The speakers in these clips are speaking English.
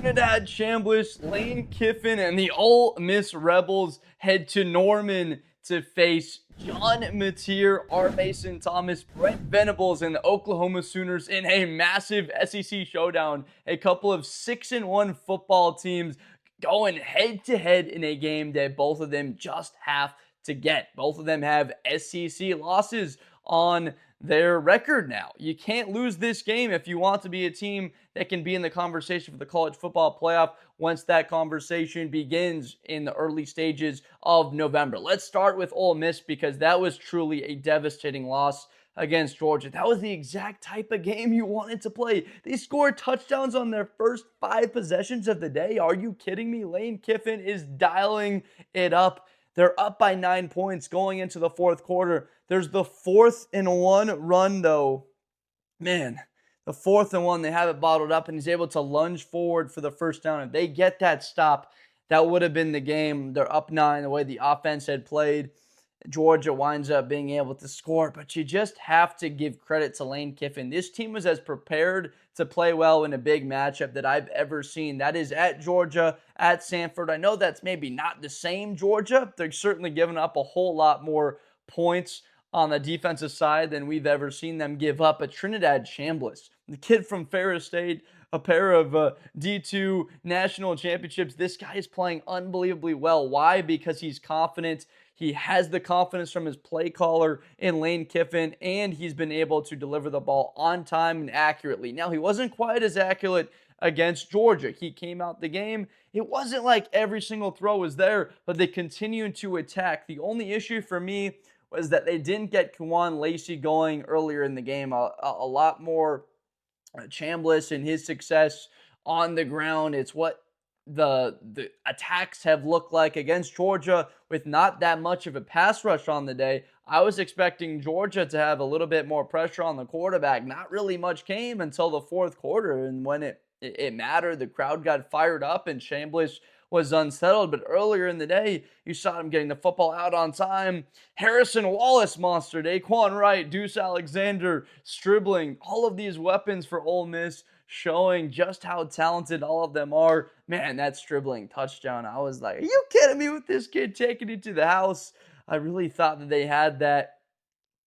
Trinidad Chambliss, Lane Kiffen, and the Ole Miss Rebels head to Norman to face John Mateer, R. Mason Thomas, Brent Venables, and the Oklahoma Sooners in a massive SEC showdown. A couple of 6-1 football teams going head-to-head in a game that both of them just have to get. Both of them have SEC losses on their record now. You can't lose this game if you want to be a team that can be in the conversation for the college football playoff once that conversation begins in the early stages of November. Let's start with Ole Miss because that was truly a devastating loss against Georgia. That was the exact type of game you wanted to play. They scored touchdowns on their first 5 possessions of the day. Are you kidding me? Lane Kiffen is dialing it up. They're up by 9 points going into the fourth quarter. There's the 4th-and-1 run, though. Man, the 4th-and-1, they have it bottled up, and he's able to lunge forward for the first down. If they get that stop, that would have been the game. They're up 9 the way the offense had played. Georgia winds up being able to score, but you just have to give credit to Lane Kiffen. This team was as prepared to play well in a big matchup that I've ever seen. That is at Georgia, at Sanford. I know that's maybe not the same Georgia. They're certainly giving up a whole lot more points on the defensive side than we've ever seen them give up. But Trinidad Chambliss, the kid from Ferris State, a pair of D2 national championships. This guy is playing unbelievably well. Why? Because he's confident. He has the confidence from his play caller in Lane Kiffen, and he's been able to deliver the ball on time and accurately. Now, he wasn't quite as accurate against Georgia. He came out the game. It wasn't like every single throw was there, but they continued to attack. The only issue for me was that they didn't get Kewan Lacy going earlier in the game. A lot more Chambliss and his success on the ground. It's what the attacks have looked like against Georgia with not that much of a pass rush on the day. I was expecting Georgia to have a little bit more pressure on the quarterback. Not really much came until the fourth quarter, and when it mattered, the crowd got fired up and Chambliss was unsettled. But earlier in the day, you saw him getting the football out on time. Harrison Wallace monster, Daquan Wright, Deuce Alexander, Stribling, all of these weapons for Ole Miss, showing just how talented all of them are. Man, that Stribling touchdown, I was like, are you kidding me with this kid taking it to the house? I really thought that they had that,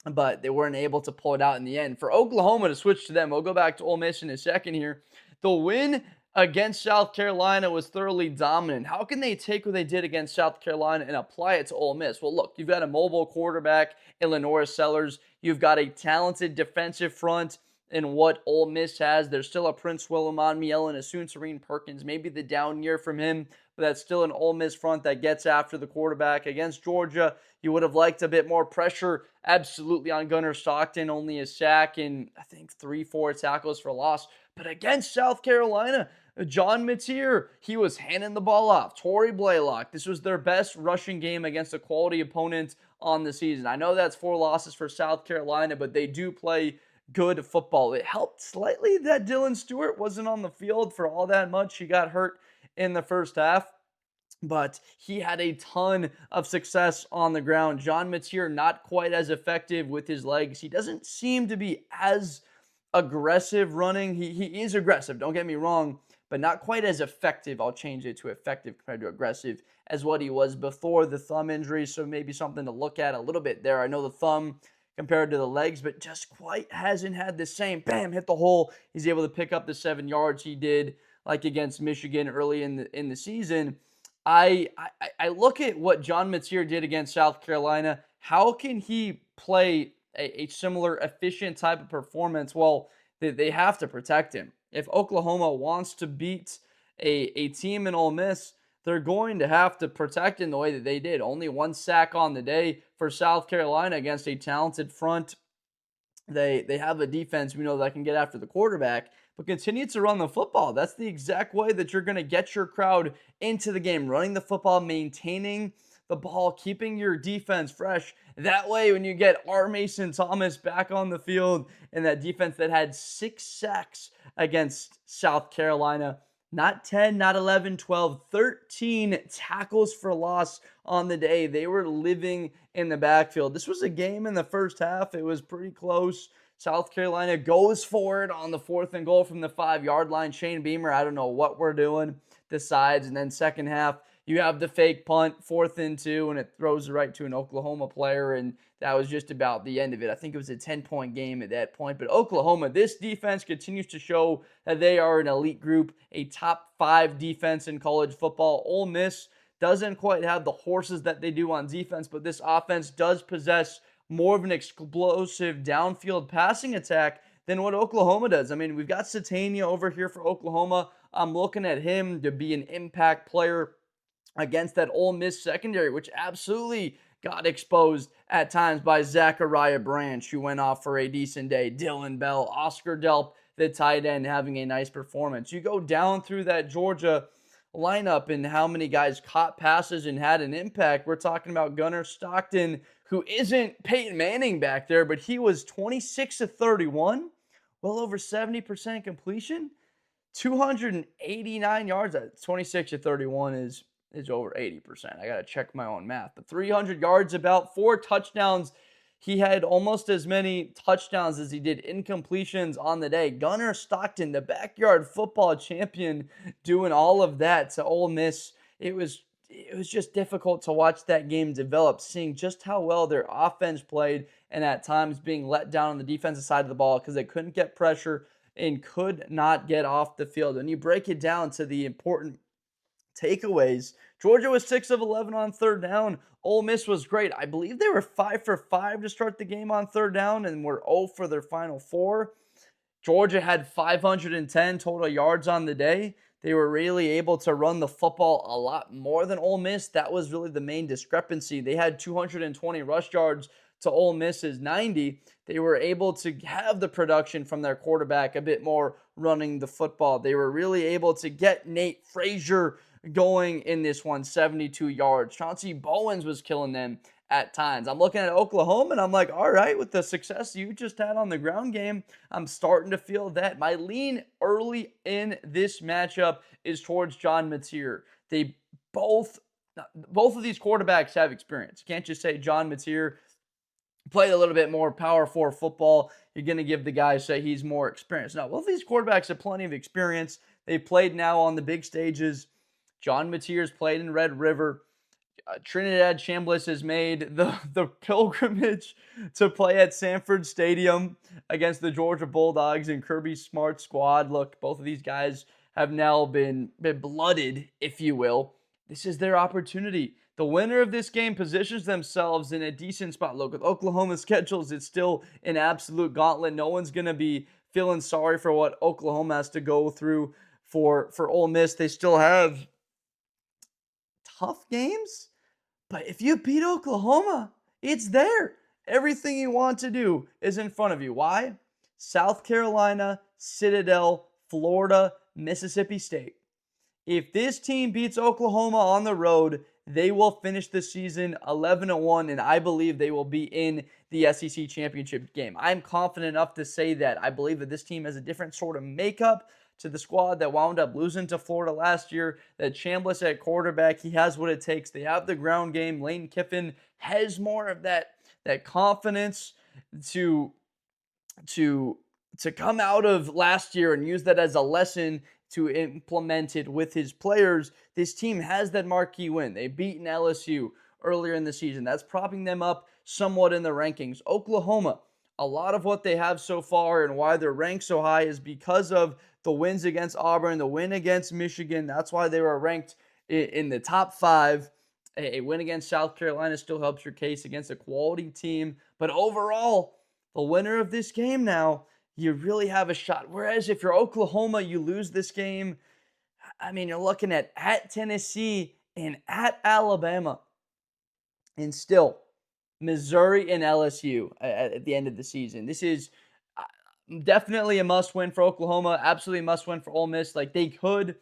but they weren't able to pull it out in the end. For Oklahoma to switch to them, we'll go back to Ole Miss in a second here. The win against South Carolina was thoroughly dominant. How can they take what they did against South Carolina and apply it to Ole Miss? Well, look, you've got a mobile quarterback in Lenora Sellers. You've got a talented defensive front in what Ole Miss has. There's still a Prince Willem Miel and a Soon Serene Perkins. Maybe the down year from him, but that's still an Ole Miss front that gets after the quarterback. Against Georgia, you would have liked a bit more pressure, absolutely, on Gunnar Stockton. Only a sack and I think 3-4 tackles for loss. But against South Carolina, John Mateer, he was handing the ball off. Torrey Blaylock, this was their best rushing game against a quality opponent on the season. I know that's 4 losses for South Carolina, but they do play good football. It helped slightly that Dylan Stewart wasn't on the field for all that much. He got hurt in the first half, but he had a ton of success on the ground. John Mateer, not quite as effective with his legs. He doesn't seem to be as aggressive running. He is aggressive, don't get me wrong, but not quite as effective. I'll change it to effective compared to aggressive as what he was before the thumb injury. So maybe something to look at a little bit there. I know the thumb compared to the legs, but just quite hasn't had the same, bam, hit the hole. He's able to pick up the 7 yards he did like against Michigan early in the season. I look at what John Mateer did against South Carolina. How can he play a similar efficient type of performance? Well, they have to protect him. If Oklahoma wants to beat a team in Ole Miss, they're going to have to protect him the way that they did. Only 1 sack on the day for South Carolina against a talented front. They have a defense we know that can get after the quarterback, but continue to run the football. That's the exact way that you're going to get your crowd into the game. Running the football, maintaining the ball, keeping your defense fresh. That way, when you get R. Mason Thomas back on the field and that defense that had 6 sacks against South Carolina, not 10, not 11, 12, 13 tackles for loss on the day. They were living in the backfield. This was a game in the first half. It was pretty close. South Carolina goes for it on the 4th and goal from the 5-yard line. Shane Beamer, I don't know what we're doing, decides. And then second half, you have the fake punt, 4th and 2, and it throws it right to an Oklahoma player. And that was just about the end of it. I think it was a 10-point game at that point. But Oklahoma, this defense continues to show that they are an elite group, a top 5 defense in college football. Ole Miss doesn't quite have the horses that they do on defense, but this offense does possess more of an explosive downfield passing attack than what Oklahoma does. I mean, we've got Satania over here for Oklahoma. I'm looking at him to be an impact player against that Ole Miss secondary, which absolutely got exposed at times by Zachariah Branch, who went off for a decent day. Dylan Bell, Oscar Delp, the tight end, having a nice performance. You go down through that Georgia lineup and how many guys caught passes and had an impact. We're talking about Gunnar Stockton, who isn't Peyton Manning back there, but he was 26 of 31, well over 70% completion, 289 yards. 26 of 31 is over 80%. I got to check my own math. But 300 yards, about 4 touchdowns. He had almost as many touchdowns as he did incompletions on the day. Gunnar Stockton, the backyard football champion, doing all of that to Ole Miss. It was just difficult to watch that game develop, seeing just how well their offense played and at times being let down on the defensive side of the ball because they couldn't get pressure and could not get off the field. When you break it down to the important takeaways, Georgia was 6 of 11 on 3rd down. Ole Miss was great. I believe they were 5 for 5 to start the game on 3rd down and were 0 for their final 4. Georgia had 510 total yards on the day. They were really able to run the football a lot more than Ole Miss. That was really the main discrepancy. They had 220 rush yards to Ole Miss's 90. They were able to have the production from their quarterback a bit more running the football. They were really able to get Nate Frazier going in this one, 72 yards. Chauncey Bowens was killing them at times. I'm looking at Oklahoma and I'm like, all right, with the success you just had on the ground game, I'm starting to feel that. My lean early in this matchup is towards John Mateer. They both of these quarterbacks have experience. You can't just say John Mateer played a little bit more power 4 football. You're going to give the guy, say he's more experienced. Now, both of these quarterbacks have plenty of experience. They've played now on the big stages. John Mateer's played in Red River. Trinidad Chambliss has made the pilgrimage to play at Sanford Stadium against the Georgia Bulldogs and Kirby Smart's squad. Look, both of these guys have now been blooded, if you will. This is their opportunity. The winner of this game positions themselves in a decent spot. Look, with Oklahoma's schedules, it's still an absolute gauntlet. No one's going to be feeling sorry for what Oklahoma has to go through for Ole Miss. They still have tough games, but if you beat Oklahoma, it's there. Everything you want to do is in front of you. Why? South Carolina, Citadel, Florida, Mississippi State. If this team beats Oklahoma on the road, they will finish the season 11-1, and I believe they will be in the SEC championship game. I'm confident enough to say that. I believe that this team has a different sort of makeup to the squad that wound up losing to Florida last year. That Chambliss at quarterback, he has what it takes. They have the ground game. Lane Kiffen has more of that confidence to come out of last year and use that as a lesson to implement it with his players. This team has that marquee win. They've beaten LSU earlier in the season. That's propping them up somewhat in the rankings. Oklahoma, a lot of what they have so far and why they're ranked so high is because of the wins against Auburn, the win against Michigan. That's why they were ranked in the top 5. A win against South Carolina still helps your case against a quality team. But overall, the winner of this game now, you really have a shot. Whereas if you're Oklahoma, you lose this game, I mean, you're looking at Tennessee and at Alabama. And still, Missouri and LSU at the end of the season. This is definitely a must-win for Oklahoma. Absolutely must-win for Ole Miss. Like, they could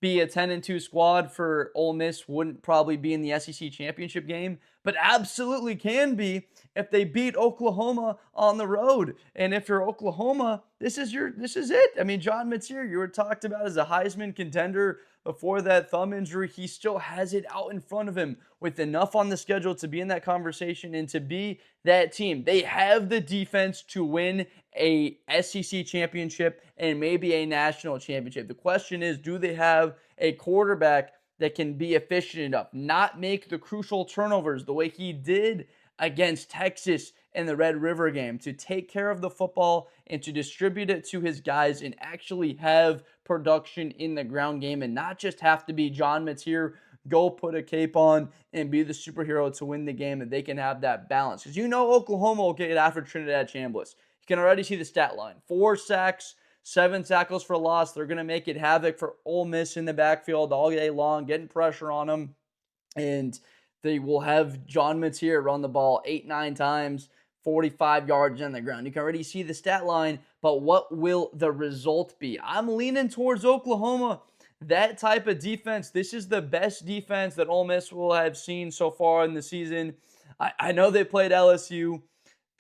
be a 10-2 squad for Ole Miss. Wouldn't probably be in the SEC championship game. but absolutely can be if they beat Oklahoma on the road. And if you're Oklahoma, this is it. I mean, John Mateer, you were talked about as a Heisman contender before that thumb injury. He still has it out in front of him with enough on the schedule to be in that conversation and to be that team. They have the defense to win a SEC championship and maybe a national championship. The question is, do they have a quarterback that can be efficient enough, not make the crucial turnovers the way he did against Texas in the Red River game, to take care of the football and to distribute it to his guys and actually have production in the ground game and not just have to be John Mateer, go put a cape on and be the superhero to win the game, and they can have that balance. Because Oklahoma will get after Trinidad Chambliss. You can already see the stat line. 4 sacks, 7 tackles for loss. They're going to make it havoc for Ole Miss in the backfield all day long, getting pressure on them. And they will have John Mateer run the ball 8-9 times, 45 yards on the ground. You can already see the stat line, but what will the result be? I'm leaning towards Oklahoma. That type of defense, this is the best defense that Ole Miss will have seen so far in the season. I know they played LSU.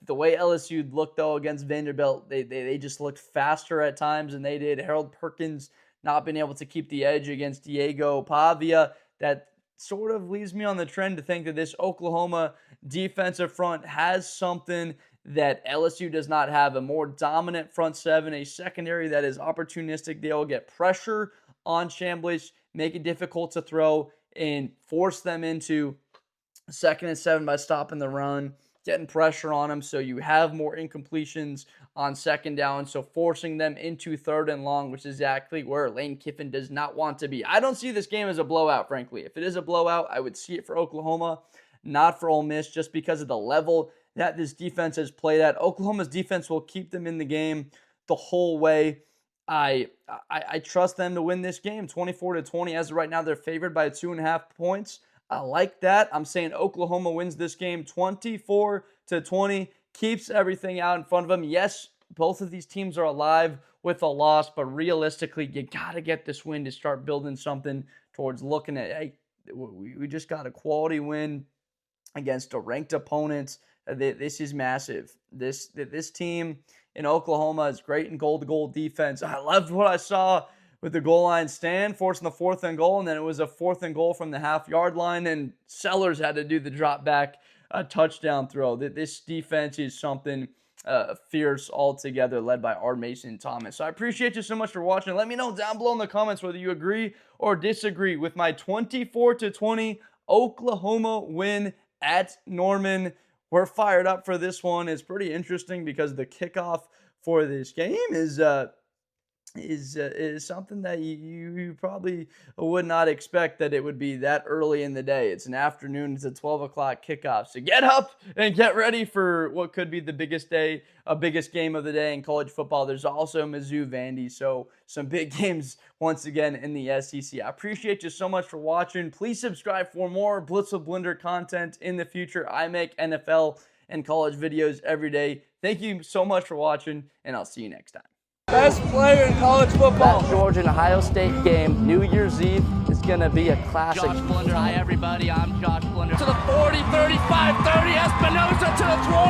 The way LSU looked, though, against Vanderbilt, they just looked faster at times than they did. Harold Perkins not being able to keep the edge against Diego Pavia. That sort of leads me on the trend to think that this Oklahoma defensive front has something that LSU does not have. A more dominant front seven, a secondary that is opportunistic. They will get pressure on Chambliss, make it difficult to throw, and force them into 2nd and 7 by stopping the run, getting pressure on them, so you have more incompletions on 2nd down, so forcing them into 3rd and long, which is exactly where Lane Kiffen does not want to be. I don't see this game as a blowout, frankly. If it is a blowout, I would see it for Oklahoma, not for Ole Miss, just because of the level that this defense has played at. Oklahoma's defense will keep them in the game the whole way. I trust them to win this game 24-20. As of right now, they're favored by 2.5 points. I like that. I'm saying Oklahoma wins this game 24-20, keeps everything out in front of them. Yes, both of these teams are alive with a loss, but realistically, you got to get this win to start building something towards looking at, hey, we just got a quality win against a ranked opponent. This is massive. This team in Oklahoma is great in goal-to-goal defense. I loved what I saw with the goal line stand, forcing the 4th and goal, and then it was a 4th and goal from the half-yard line, and Sellers had to do the drop-back touchdown throw. This defense is something fierce altogether, led by R. Mason Thomas. So I appreciate you so much for watching. Let me know down below in the comments whether you agree or disagree with my 24-20 Oklahoma win at Norman. We're fired up for this one. It's pretty interesting because the kickoff for this game is something that you probably would not expect that it would be that early in the day. It's an afternoon. It's a 12 o'clock kickoff. So get up and get ready for what could be the biggest game of the day in college football. There's also Mizzou-Vandy. So some big games once again in the SEC. I appreciate you so much for watching. Please subscribe for more Blitz with Blender content in the future. I make NFL and college videos every day. Thank you so much for watching, and I'll see you next time. Best player in college football. That Georgia and Ohio State game, New Year's Eve, is going to be a classic. Josh Blender, hi everybody, I'm Josh Blender. To the 40, 35, 30, Espinosa to the 20.